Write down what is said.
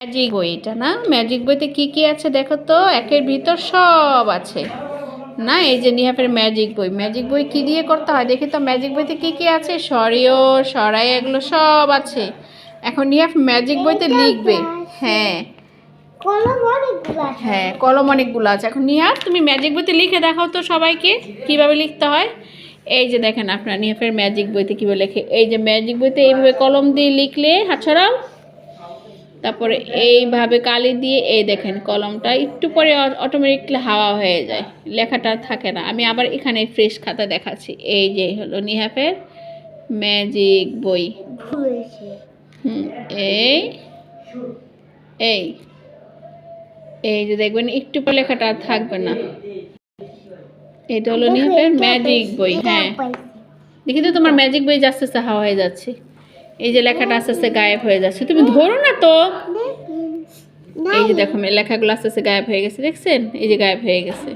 Magic বই এটা না, ম্যাজিক বইতে কি কি আছে দেখো তো, একের ভিতর সব আছে না। এই যে নিহাফের ম্যাজিক বই, ম্যাজিক বই কি দিয়ে করতে হয় দেখি তো, ম্যাজিক বইতে কি কি আছে, সরিও সরাই এগুলো সব আছে। এখন নিহাফ ম্যাজিক বইতে লিখবে। হ্যাঁ হ্যাঁ, কলম অনেকগুলো আছে। এখন নিহাফ তুমি ম্যাজিক বইতে লিখে দেখাও তো সবাইকে কিভাবে লিখতে হয়। এই যে দেখেন আপনার নিহাফের ম্যাজিক বইতে কীভাবে লেখে, এই যে ম্যাজিক বইতে এইভাবে কলম দিয়ে লিখলে হাত ছড়াও, তারপরে এইভাবে কালি দিয়ে এই দেখেন কলমটা একটু পরে অটোমেটিকলি হাওয়া হয়ে যায়, লেখাটা থাকে না। আমি আবার এখানে ফ্রেশ খাতা দেখাচ্ছি। এই যে হলো নিহাফের ম্যাজিক বই। এই এই এই যে দেখবেন একটু পরে লেখাটা আর থাকবে না। এটা হলো নিহাফের ম্যাজিক বই। হ্যাঁ দেখি তো তোমার ম্যাজিক বই আস্তে আস্তে হাওয়া হয়ে যাচ্ছে, এই যে লেখাটা আস্তে আস্তে গায়েব হয়ে যাচ্ছে, তুমি ধরো না তো। এই যে দেখো লেখাগুলো আস্তে আস্তে গায়েব হয়ে গেছে, দেখছেন এই যে গায়েব হয়ে গেছে।